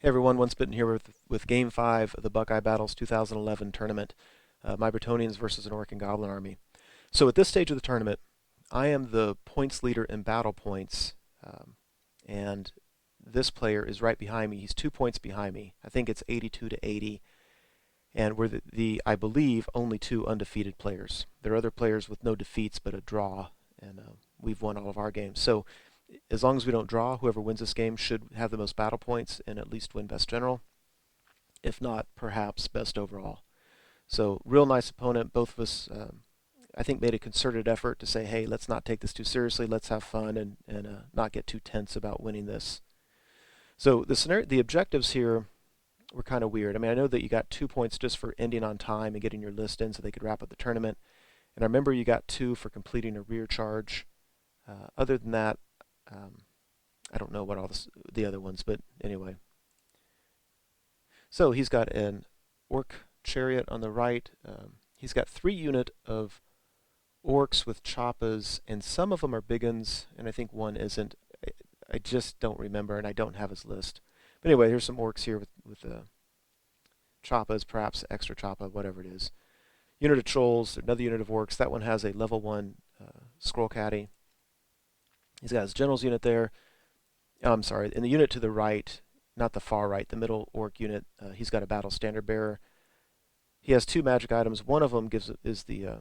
Hey everyone, Once Bitten here with Game 5 of the Buckeye Battles 2011 tournament, my Bretonnians versus an Orc and Goblin army. So at this stage of the tournament, I am the points leader in battle points, and this player is right behind me. He's 2 points behind me. I think it's 82 to 80, and we're I believe, only two undefeated players. There are other players with no defeats but a draw, and we've won all of our games. So as long as we don't draw, whoever wins this game should have the most battle points and at least win best general. If not, perhaps best overall. So real nice opponent. Both of us, I think, made a concerted effort to say, hey, let's not take this too seriously. Let's have fun and not get too tense about winning this. So the objectives here were kind of weird. I mean, I know that you got 2 points just for ending on time and getting your list in so they could wrap up the tournament. And I remember you got 2 for completing a rear charge. Other than that, I don't know what all the other ones, but anyway. So he's got an Orc chariot on the right. He's got 3 unit of Orcs with choppas, and some of them are big uns, and I think one isn't. I just don't remember, and I don't have his list. But anyway, here's some Orcs here with choppas, perhaps extra choppa, whatever it is. Unit of Trolls, another unit of Orcs. That one has a level 1 Scroll Caddy. He's got his General's unit there. Oh, I'm sorry, in the unit to the right, not the far right, the middle Orc unit, he's got a Battle Standard Bearer. He has 2 magic items. One of them is the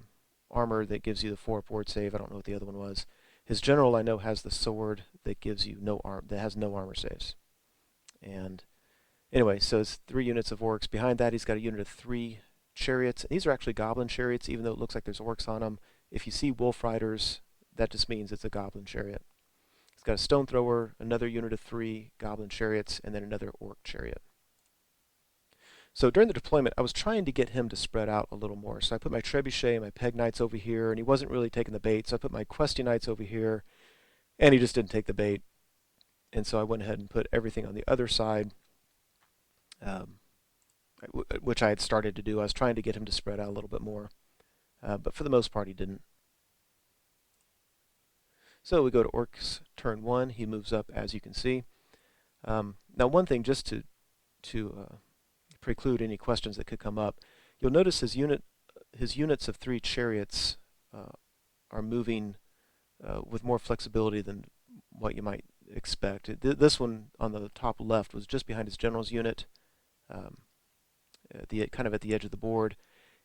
armor that gives you the 4 ward save. I don't know what the other one was. His General, I know, has the sword that gives you that has no armor saves. And anyway, so it's 3 units of Orcs. Behind that, he's got a unit of 3 chariots. And these are actually Goblin chariots, even though it looks like there's Orcs on them. If you see Wolf Riders, that just means it's a Goblin chariot. He's got a Stone Thrower, another unit of 3 Goblin chariots, and then another Orc chariot. So during the deployment, I was trying to get him to spread out a little more. So I put my Trebuchet and my Peg Knights over here, and he wasn't really taking the bait. So I put my Questy Knights over here, and he just didn't take the bait. And so I went ahead and put everything on the other side, which I had started to do. I was trying to get him to spread out a little bit more. But for the most part, he didn't. So we go to Orcs turn 1. He moves up, as you can see. Now, one thing, just to preclude any questions that could come up, you'll notice his units of 3 chariots are moving with more flexibility than what you might expect. This one on the top left was just behind his general's unit, kind of at the edge of the board.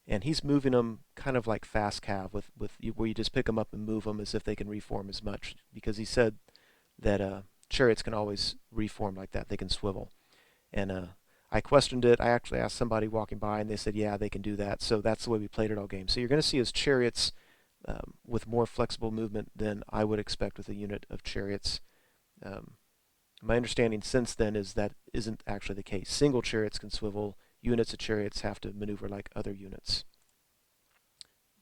And he's moving them kind of like fast cav, where you just pick them up and move them as if they can reform as much, because he said that chariots can always reform like that. They can swivel. And I questioned it. I actually asked somebody walking by, and they said, yeah, they can do that. So that's the way we played it all game. So you're going to see his chariots with more flexible movement than I would expect with a unit of chariots. My understanding since then is that isn't actually the case. Single chariots can swivel. Units of chariots have to maneuver like other units.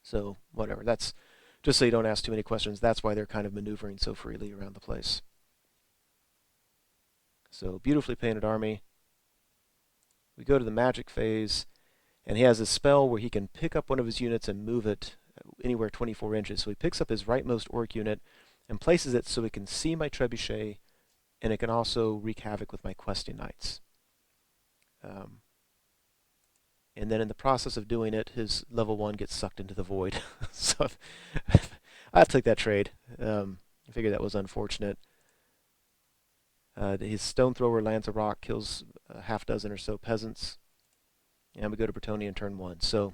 So whatever. That's just so you don't ask too many questions. That's why they're kind of maneuvering so freely around the place. So beautifully painted army. We go to the magic phase, and he has a spell where he can pick up one of his units and move it anywhere 24 inches. So he picks up his rightmost Orc unit and places it so it can see my Trebuchet, and it can also wreak havoc with my Questing Knights. And then in the process of doing it, his level 1 gets sucked into the void. So I have to take that trade. I figured that was unfortunate. His Stone Thrower lands a rock, kills a half dozen or so peasants. And we go to Bretonnia turn 1. So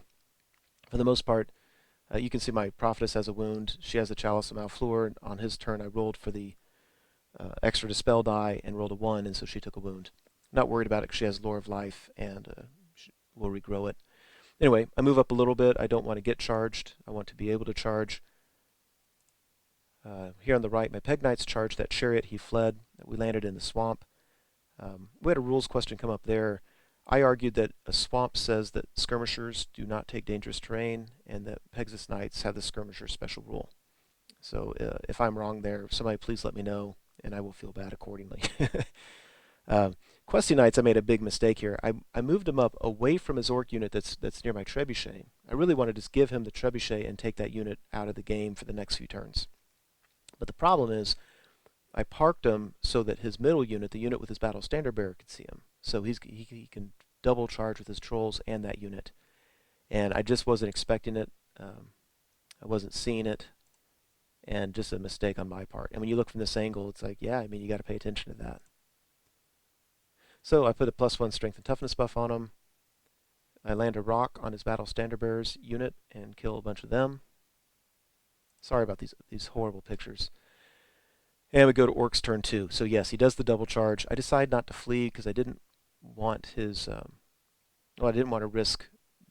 for the most part, you can see my Prophetess has a wound. She has the Chalice of Malfleur. On his turn, I rolled for the extra Dispel die and rolled a 1, and so she took a wound. Not worried about it because she has Lore of Life, and we'll regrow it. Anyway, I move up a little bit. I don't want to get charged. I want to be able to charge. Here on the right, my Peg Knights charged that chariot. He fled. We landed in the swamp. We had a rules question come up there. I argued that a swamp says that skirmishers do not take dangerous terrain, and that Pegasus Knights have the skirmisher special rule. So if I'm wrong there, somebody please let me know, and I will feel bad accordingly. Questy Knights, I made a big mistake here. I moved him up away from his Orc unit that's near my Trebuchet. I really wanted to just give him the Trebuchet and take that unit out of the game for the next few turns. But the problem is, I parked him so that his middle unit, the unit with his Battle Standard Bearer, could see him. So he can double charge with his trolls and that unit. And I just wasn't expecting it. I wasn't seeing it, and just a mistake on my part. And when you look from this angle, it's like, yeah, I mean, you got to pay attention to that. So I put a +1 strength and toughness buff on him. I land a rock on his battle standard bearers unit and kill a bunch of them. Sorry about these horrible pictures. And we go to Orcs turn 2. So yes, he does the double charge. I decide not to flee because I didn't want his, I didn't want to risk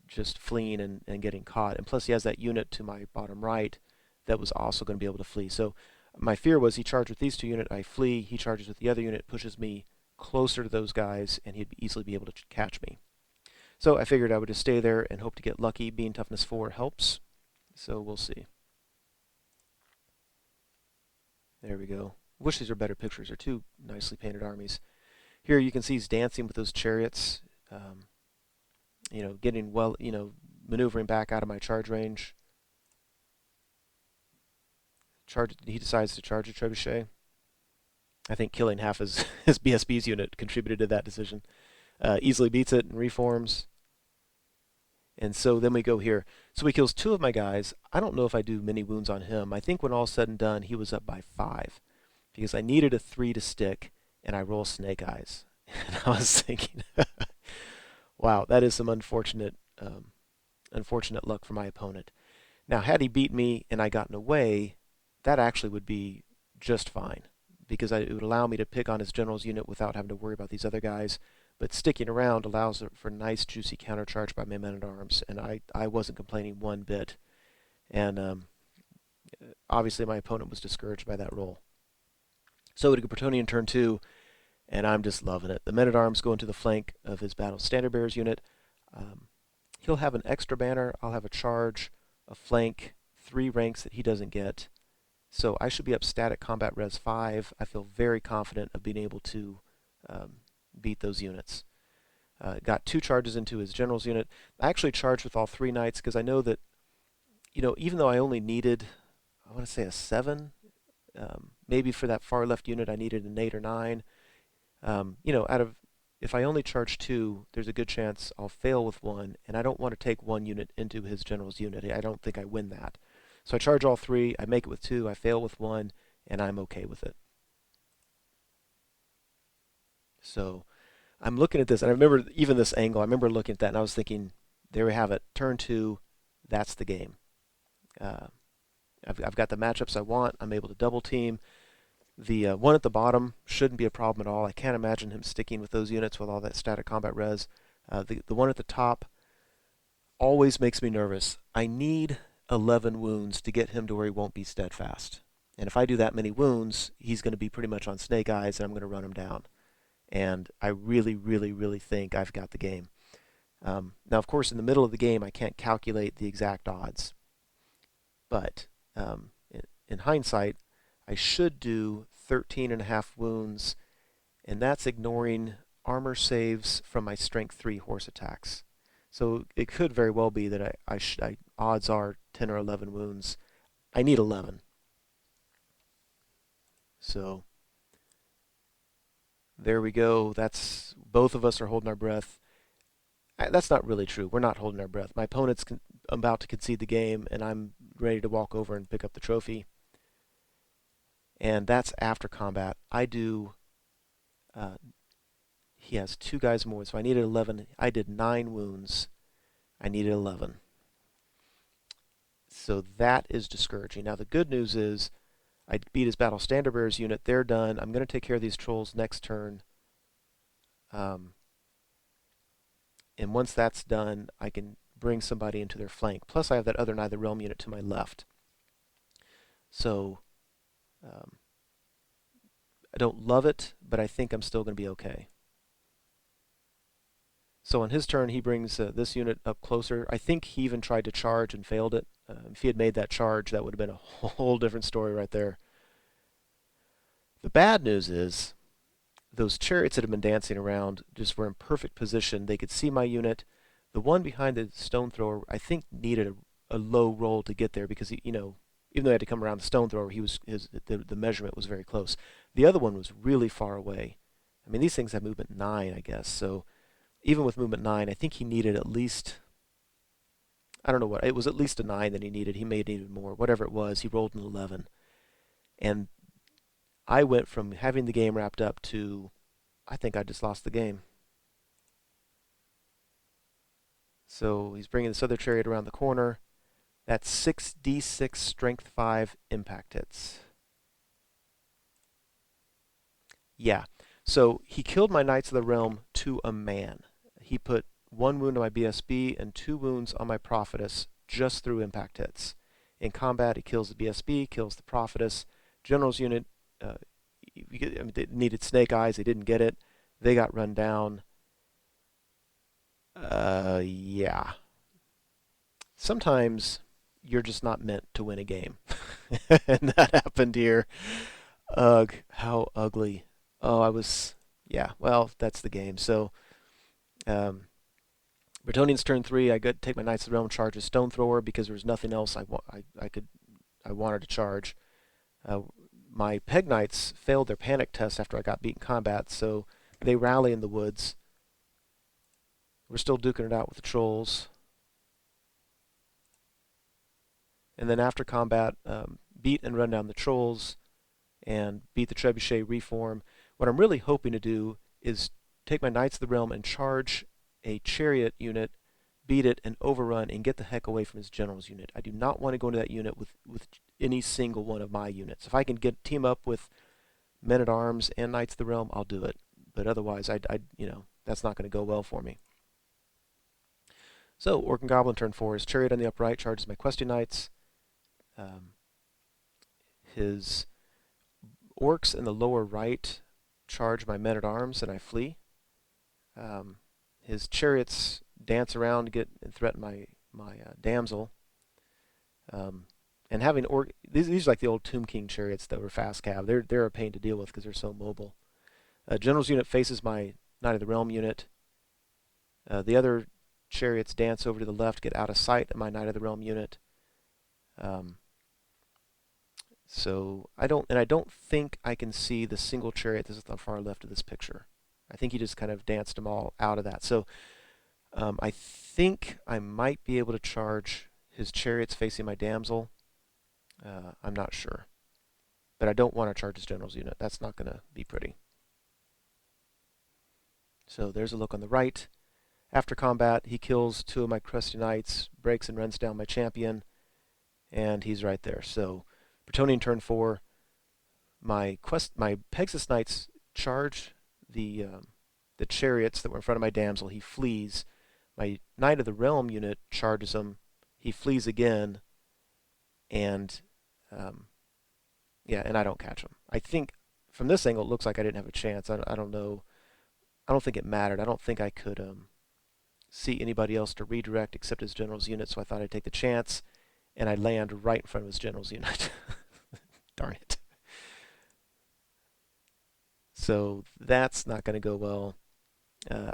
just fleeing and getting caught. And plus he has that unit to my bottom right that was also going to be able to flee. So my fear was he charged with these two units, I flee, he charges with the other unit, pushes me closer to those guys, and he'd easily be able to catch me. So I figured I would just stay there and hope to get lucky. Being toughness 4 helps. So we'll see. There we go. Wish these were better pictures. They're two nicely painted armies. Here you can see he's dancing with those chariots. Getting well, maneuvering back out of my charge range. He decides to charge a trebuchet. I think killing half his BSB's unit contributed to that decision. Easily beats it and reforms. And so then we go here. So he kills 2 of my guys. I don't know if I do many wounds on him. I think when all's said and done, he was up by 5. Because I needed a 3 to stick, and I roll snake eyes. And I was thinking, wow, that is some unfortunate luck for my opponent. Now, had he beat me and I gotten away, that actually would be just fine. Because it would allow me to pick on his general's unit without having to worry about these other guys. But sticking around allows for nice, juicy countercharge by my men-at-arms, and I wasn't complaining one bit. And obviously my opponent was discouraged by that roll. So we go Bretonnian turn 2, and I'm just loving it. The men-at-arms go into the flank of his battle standard bearers unit. He'll have an extra banner. I'll have a charge, a flank, 3 ranks that he doesn't get. So I should be up static combat res 5. I feel very confident of being able to beat those units. Got 2 charges into his general's unit. I actually charged with all 3 knights because I know that, even though I only needed, I want to say a 7, maybe for that far left unit I needed an 8 or 9. If I only charge 2, there's a good chance I'll fail with 1, and I don't want to take 1 unit into his general's unit. I don't think I win that. So I charge all 3, I make it with 2, I fail with 1, and I'm okay with it. So I'm looking at this, and I remember even this angle, I remember looking at that, and I was thinking, there we have it, turn 2, that's the game. I've got the matchups I want, I'm able to double team. The one at the bottom shouldn't be a problem at all. I can't imagine him sticking with those units with all that static combat res. The one at the top always makes me nervous. I need 11 wounds to get him to where he won't be steadfast. And if I do that many wounds, he's going to be pretty much on snake eyes, and I'm going to run him down. And I really, really, really think I've got the game. Now, of course, in the middle of the game, I can't calculate the exact odds. But in hindsight, I should do 13.5 wounds, and that's ignoring armor saves from my strength 3 horse attacks. So it could very well be that odds are 10 or 11 wounds. I need 11. So there we go. That's both of us are holding our breath. That's not really true. We're not holding our breath. My opponent's about to concede the game, and I'm ready to walk over and pick up the trophy. And that's after combat. He has 2 guys more, so I needed 11. I did 9 wounds. I needed 11. So that is discouraging. Now the good news is I beat his battle standard bearers unit. They're done. I'm going to take care of these trolls next turn. And once that's done, I can bring somebody into their flank. Plus I have that other Knight of the Realm unit to my left. So I don't love it, but I think I'm still going to be okay. So on his turn, he brings this unit up closer. I think he even tried to charge and failed it. If he had made that charge, that would have been a whole different story right there. The bad news is those chariots that have been dancing around just were in perfect position. They could see my unit. The one behind the stone thrower, I think, needed a low roll to get there because, even though he had to come around the stone thrower, the measurement was very close. The other one was really far away. I mean, these things have movement 9, I guess. So even with movement 9, I think he needed at least, I don't know what, it was at least a 9 that he needed. He may have needed more. Whatever it was, he rolled an 11. And I went from having the game wrapped up to, I think I just lost the game. So he's bringing this other chariot around the corner. That's 6d6 strength 5 impact hits. Yeah. So he killed my Knights of the Realm to a man. He put 1 wound on my BSB and 2 wounds on my Prophetess just through impact hits. In combat, he kills the BSB, kills the Prophetess. General's unit, they needed Snake Eyes. They didn't get it. They got run down. Yeah. Sometimes you're just not meant to win a game. And that happened here. Ugh, how ugly. Oh, yeah, well, that's the game. So, Bretonnians turn 3, I got take my Knights of the Realm, charge a Stone Thrower because there was nothing else I wanted to charge. My Peg Knights failed their panic test after I got beat in combat, so they rally in the woods. We're still duking it out with the Trolls. And then after combat, beat and run down the Trolls and beat the Trebuchet Reform. What I'm really hoping to do is take my Knights of the Realm and charge a Chariot unit, beat it, and overrun and get the heck away from his General's unit. I do not want to go into that unit with any single one of my units. If I can team up with Men-at-Arms and Knights of the Realm, I'll do it. But otherwise, that's not going to go well for me. So, Orc and Goblin turn 4. His Chariot on the upright charges my Question Knights. His Orcs in the lower right charge my Men-at-Arms, and I flee. His Chariots dance around and threaten my Damsel. And having these are like the old Tomb King chariots that were fast cav. They're a pain to deal with because they're so mobile. General's unit faces my Knight of the Realm unit. The other chariots dance over to the left, get out of sight of my Knight of the Realm unit. So I don't think I can see the single chariot that's on the far left of this picture. I think he just kind of danced them all out of that. So I think I might be able to charge his chariots facing my Damsel. I'm not sure. But I don't want to charge his General's unit. That's not going to be pretty. So there's a look on the right. After combat, he kills 2 of my Crusty Knights, breaks and runs down my champion, and he's right there. So Bretonnian turn 4. My Pegasus Knights charge the chariots that were in front of my Damsel. He flees. My Knight of the Realm unit charges him. He flees again, and and I don't catch him. I think from this angle it looks like I didn't have a chance. I don't know. I don't think it mattered. I don't think I could see anybody else to redirect except his General's unit, so I thought I'd take the chance, and I land right in front of his General's unit. Darn it. So that's not going to go well.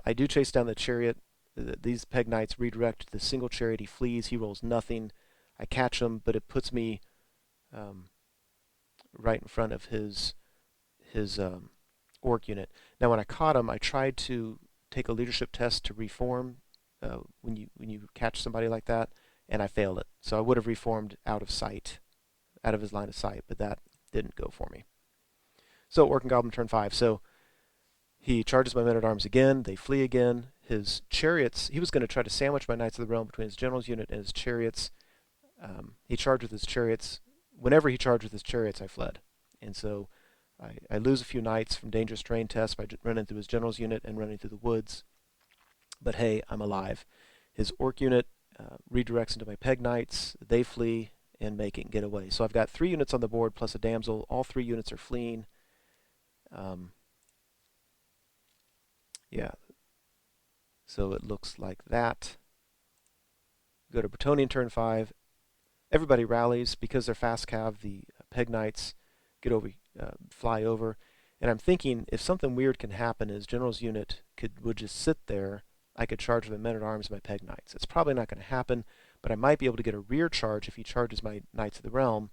I do chase down the chariot. These Peg Knights redirect the single chariot. He flees. He rolls nothing. I catch him, but it puts me right in front of his Orc unit. Now, when I caught him, I tried to take a leadership test to reform when you catch somebody like that, and I failed it. So I would have reformed out of sight, out of his line of sight, but that didn't go for me. So Orc and Goblin turn 5. So he charges my Men-at-Arms again. They flee again. His chariots, he was going to try to sandwich my Knights of the Realm between his General's unit and his chariots. He charged with his chariots. Whenever he charged with his chariots, I fled. And so I lose a few Knights from dangerous terrain tests by running through his General's unit and running through the woods. But hey, I'm alive. His Orc unit redirects into my Peg Knights. They flee and make it get away. So I've got 3 units on the board plus a Damsel. All 3 units are fleeing. Yeah. So it looks like that. Go to Bretonnian turn 5. Everybody rallies because they're fast cav. The Peg Knights fly over. And I'm thinking if something weird can happen is General's unit would just sit there. I could charge with my Men-at-Arms and my Peg Knights. It's probably not going to happen, but I might be able to get a rear charge if he charges my Knights of the Realm,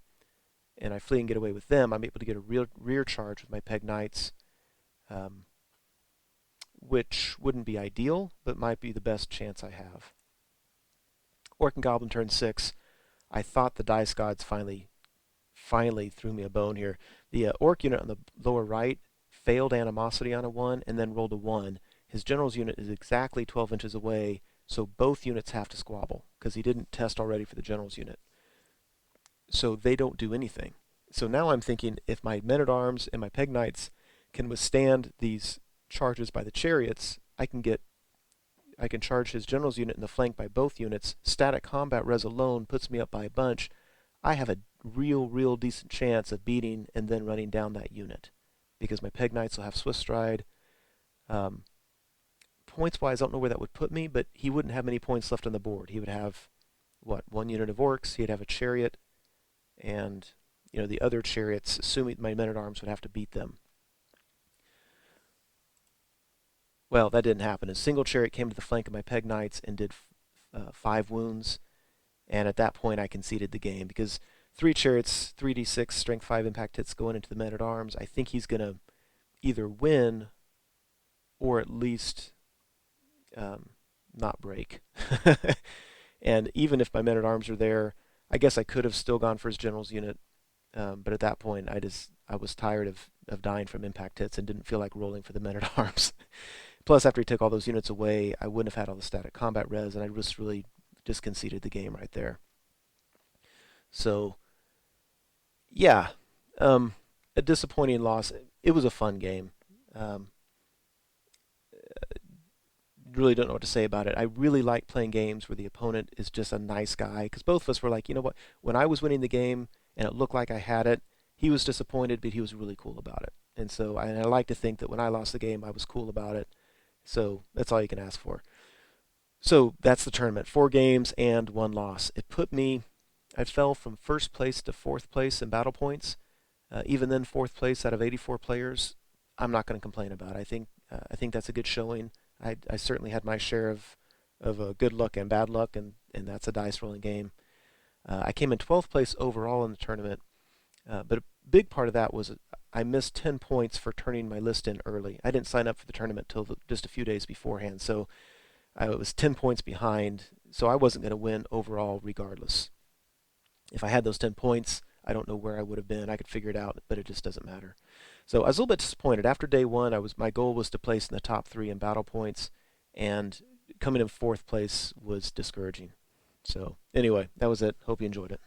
and I flee and get away with them. I'm able to get a rear charge with my Peg Knights. which wouldn't be ideal, but might be the best chance I have. Orc and Goblin turn 6. I thought the Dice Gods finally threw me a bone here. The Orc unit on the lower right failed Animosity on a 1 and then rolled a 1. His General's unit is exactly 12 inches away, so both units have to squabble, because he didn't test already for the General's unit. So they don't do anything. So now I'm thinking, if my men-at-arms and my Peg Knights can withstand these charges by the chariots, I can charge his General's unit in the flank by both units. Static combat res alone puts me up by a bunch. I have a real decent chance of beating and then running down that unit, because my Peg Knights will have Swift Stride. Points-wise, I don't know where that would put me, but he wouldn't have many points left on the board. He would have, one unit of Orcs, he'd have a chariot, and the other chariots, assuming my men-at-arms would have to beat them. Well, that didn't happen. A single chariot came to the flank of my Peg Knights and did 5 wounds, and at that point I conceded the game, because 3 chariots, 3d6, strength 5 impact hits going into the men-at-arms. I think he's going to either win or at least not break. And even if my men-at-arms are there, I guess I could have still gone for his General's unit, but at that point I was tired of dying from impact hits and didn't feel like rolling for the men-at-arms. Plus, after he took all those units away, I wouldn't have had all the static combat res, and I just conceded the game right there. So, yeah, a disappointing loss. It was a fun game. Really don't know what to say about it. I really like playing games where the opponent is just a nice guy, because both of us were like, you know what, when I was winning the game and it looked like I had it, he was disappointed, but he was really cool about it. And so I like to think that when I lost the game, I was cool about it. So that's all you can ask for. So that's the tournament. 4 games and 1 loss. I fell from 1st place to 4th place in battle points. Even then, 4th place out of 84 players, I'm not going to complain about it. I think that's a good showing. I certainly had my share of good luck and bad luck, and that's a dice rolling game. I came in 12th place overall in the tournament, but a big part of that was I missed 10 points for turning my list in early. I didn't sign up for the tournament till just a few days beforehand, so I was 10 points behind, so I wasn't going to win overall regardless. If I had those 10 points, I don't know where I would have been. I could figure it out, but it just doesn't matter. So I was a little bit disappointed. After day 1, my goal was to place in the top 3 in battle points, and coming in 4th place was discouraging. So anyway, that was it. Hope you enjoyed it.